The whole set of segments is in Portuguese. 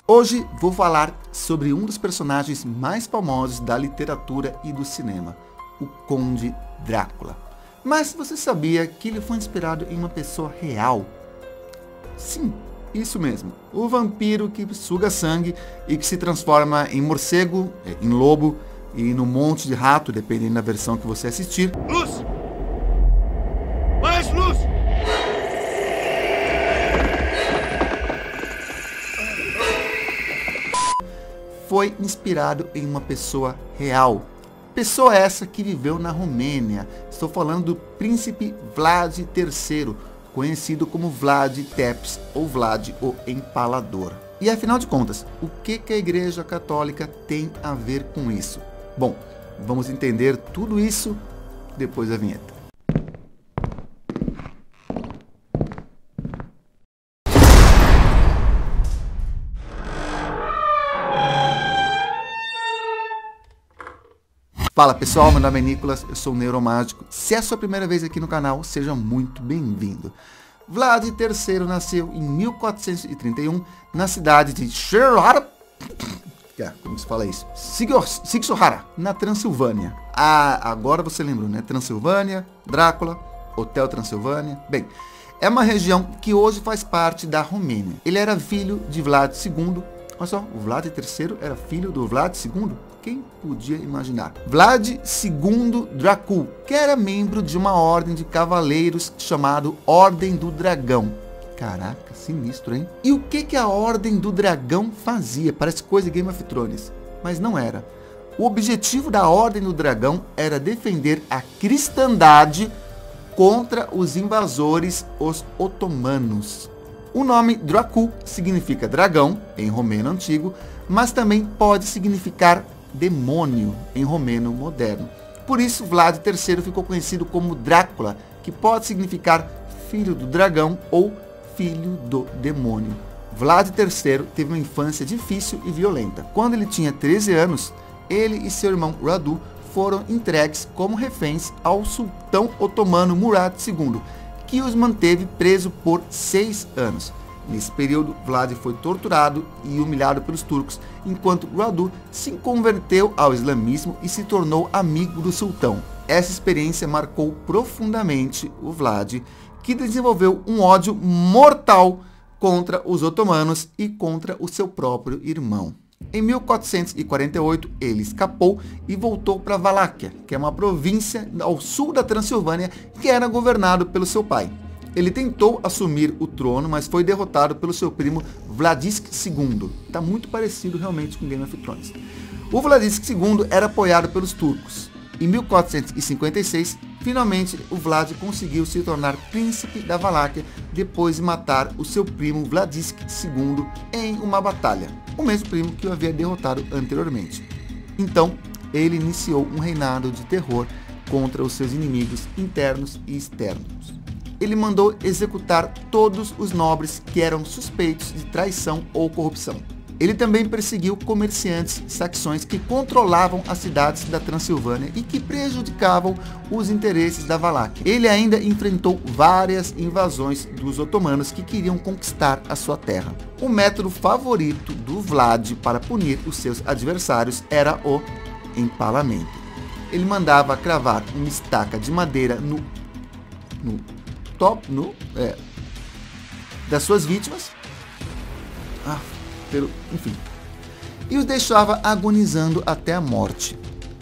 Hoje vou falar sobre um dos personagens mais famosos da literatura e do cinema, o Conde Drácula. Mas você sabia que ele foi inspirado em uma pessoa real? Sim, isso mesmo, o vampiro que suga sangue e que se transforma em morcego, em lobo e no monte de rato, dependendo da versão que você assistir. Luz! Mais luz! Foi inspirado em uma pessoa real. Pessoa essa que viveu na Romênia. Estou falando do príncipe Vlad III, conhecido como Vlad Tepes ou Vlad o Empalador. E afinal de contas, o que a Igreja Católica tem a ver com isso? Bom, vamos entender tudo isso depois da vinheta. Fala pessoal, meu nome é Nicolas, eu sou um neuromágico. Se é a sua primeira vez aqui no canal, seja muito bem-vindo. Vlad III nasceu em 1431 na cidade de como se fala isso? Sigorhara, na Transilvânia. Agora você lembrou, né? Transilvânia, Drácula, Hotel Transilvânia. Bem, é uma região que hoje faz parte da Romênia. Ele era filho de Vlad II. Olha só, o Vlad III era filho do Vlad II? Quem podia imaginar? Vlad II Dracul, que era membro de uma ordem de cavaleiros chamado Ordem do Dragão. Caraca, sinistro, hein? E o que a Ordem do Dragão fazia? Parece coisa de Game of Thrones, mas não era. O objetivo da Ordem do Dragão era defender a cristandade contra os invasores, os otomanos. O nome Dracul significa dragão, em romeno antigo, mas também pode significar demônio, em romeno moderno. Por isso, Vlad III ficou conhecido como Drácula, que pode significar filho do dragão ou filho do demônio. Vlad III teve uma infância difícil e violenta. Quando ele tinha 13 anos, ele e seu irmão Radu foram entregues como reféns ao sultão otomano Murad II, que os manteve preso por 6 anos. Nesse período, Vlad foi torturado e humilhado pelos turcos, enquanto Radu se converteu ao islamismo e se tornou amigo do sultão. Essa experiência marcou profundamente o Vlad, que desenvolveu um ódio mortal contra os otomanos e contra o seu próprio irmão. Em 1448, ele escapou e voltou para Valáquia, que é uma província ao sul da Transilvânia, que era governado pelo seu pai. Ele tentou assumir o trono, mas foi derrotado pelo seu primo Vladisk II. Está muito parecido realmente com Game of Thrones. O Vladisk II era apoiado pelos turcos. Em 1456, finalmente o Vlad conseguiu se tornar príncipe da Valáquia depois de matar o seu primo Vladisk II em uma batalha, o mesmo primo que o havia derrotado anteriormente. Então, ele iniciou um reinado de terror contra os seus inimigos internos e externos. Ele mandou executar todos os nobres que eram suspeitos de traição ou corrupção. Ele também perseguiu comerciantes saxões que controlavam as cidades da Transilvânia e que prejudicavam os interesses da Valáquia. Ele ainda enfrentou várias invasões dos otomanos que queriam conquistar a sua terra. O método favorito do Vlad para punir os seus adversários era o empalamento. Ele mandava cravar uma estaca de madeira das suas vítimas, enfim, e os deixava agonizando até a morte.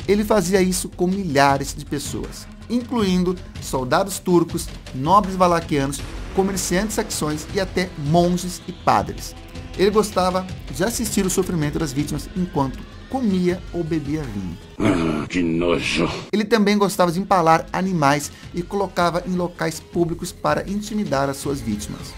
Ele fazia isso com milhares de pessoas, incluindo soldados turcos, nobres valaquianos, comerciantes saxões e até monges e padres. Ele gostava de assistir o sofrimento das vítimas enquanto comia ou bebia vinho. Que nojo! Ele também gostava de empalar animais e colocava em locais públicos para intimidar as suas vítimas.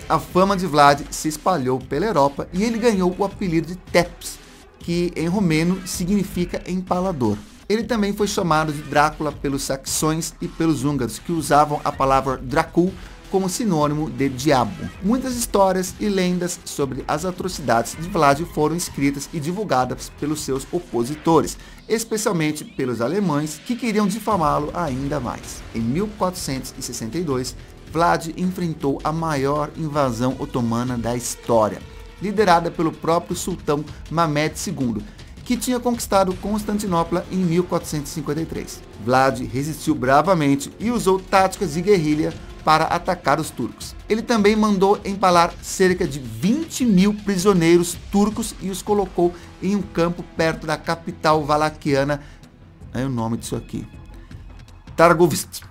A fama de Vlad se espalhou pela Europa e ele ganhou o apelido de Tepes, que em romeno significa empalador. Ele também foi chamado de Drácula pelos saxões e pelos húngaros, que usavam a palavra Dracul como sinônimo de diabo. Muitas histórias e lendas sobre as atrocidades de Vlad foram escritas e divulgadas pelos seus opositores, especialmente pelos alemães que queriam difamá-lo ainda mais. Em 1462, Vlad enfrentou a maior invasão otomana da história. liderada pelo próprio sultão Mehmed II, que tinha conquistado Constantinopla em 1453. Vlad resistiu bravamente e usou táticas de guerrilha para atacar os turcos. Ele também mandou empalar cerca de 20.000 prisioneiros turcos e os colocou em um campo perto da capital valaquiana. É o nome disso aqui. Targovist.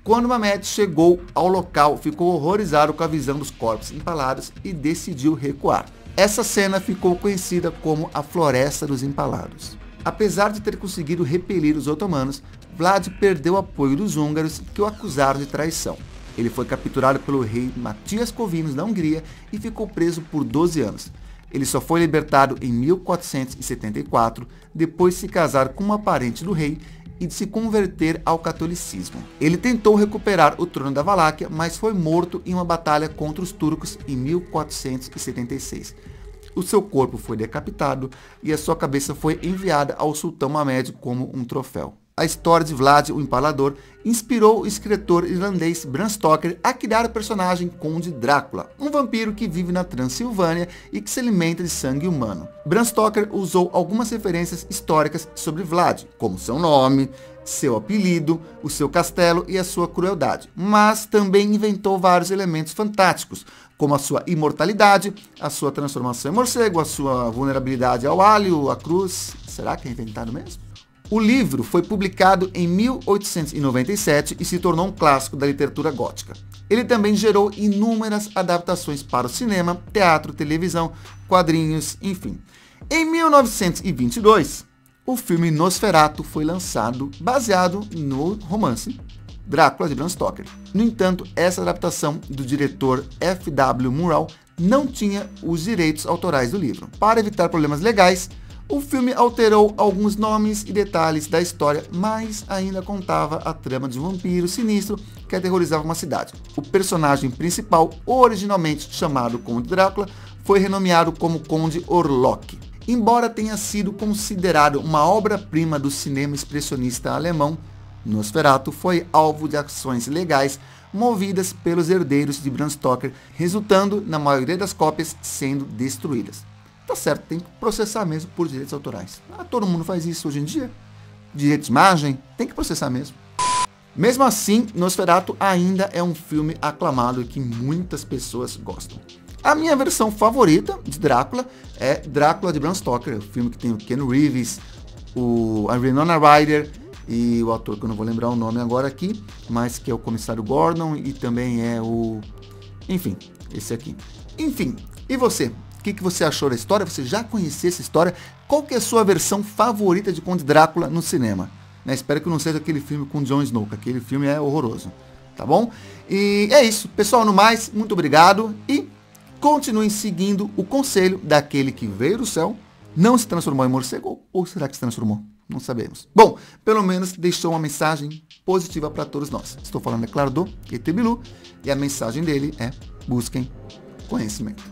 Quando Mehmed chegou ao local, ficou horrorizado com a visão dos corpos empalados e decidiu recuar. Essa cena ficou conhecida como a Floresta dos Empalados. Apesar de ter conseguido repelir os otomanos, Vlad perdeu o apoio dos húngaros, que o acusaram de traição. Ele foi capturado pelo rei Matias Corvinus da Hungria e ficou preso por 12 anos. Ele só foi libertado em 1474, depois de se casar com uma parente do rei e de se converter ao catolicismo. Ele tentou recuperar o trono da Valáquia, mas foi morto em uma batalha contra os turcos em 1476. O seu corpo foi decapitado e a sua cabeça foi enviada ao sultão Mehmed como um troféu. A história de Vlad, o Empalador, inspirou o escritor irlandês Bram Stoker a criar o personagem Conde Drácula, um vampiro que vive na Transilvânia e que se alimenta de sangue humano. Bram Stoker usou algumas referências históricas sobre Vlad, como seu nome, seu apelido, o seu castelo e a sua crueldade, mas também inventou vários elementos fantásticos, como a sua imortalidade, a sua transformação em morcego, a sua vulnerabilidade ao alho, a cruz. Será que é inventado mesmo? O livro foi publicado em 1897 e se tornou um clássico da literatura gótica. Ele também gerou inúmeras adaptações para o cinema, teatro, televisão, quadrinhos, enfim. Em 1922, o filme Nosferatu foi lançado, baseado no romance Drácula de Bram Stoker. No entanto, essa adaptação do diretor F.W. Murnau não tinha os direitos autorais do livro. Para evitar problemas legais, o filme alterou alguns nomes e detalhes da história, mas ainda contava a trama de um vampiro sinistro que aterrorizava uma cidade. O personagem principal, originalmente chamado Conde Drácula, foi renomeado como Conde Orlok. Embora tenha sido considerado uma obra-prima do cinema expressionista alemão, Nosferatu foi alvo de ações legais movidas pelos herdeiros de Bram Stoker, resultando na maioria das cópias sendo destruídas. Tá certo, tem que processar mesmo por direitos autorais. Todo mundo faz isso hoje em dia. Direito de imagem, tem que processar mesmo. Mesmo assim, Nosferatu ainda é um filme aclamado e que muitas pessoas gostam. A minha versão favorita de Drácula é Drácula de Bram Stoker, o filme que tem o Keanu Reeves, a Winona Ryder e o ator que eu não vou lembrar o nome agora aqui, mas que é o Comissário Gordon e também é o... Enfim, esse aqui. Enfim, e você? O que você achou da história? Você já conhecia essa história? Qual que é a sua versão favorita de Conde Drácula no cinema? Espero que não seja aquele filme com Jon Snow, que aquele filme é horroroso, tá bom? E é isso, pessoal, no mais, muito obrigado e continuem seguindo o conselho daquele que veio do céu, não se transformou em morcego, ou será que se transformou? Não sabemos. Bom, pelo menos deixou uma mensagem positiva para todos nós. Estou falando, é claro, do ET Bilu, e a mensagem dele é: busquem conhecimento.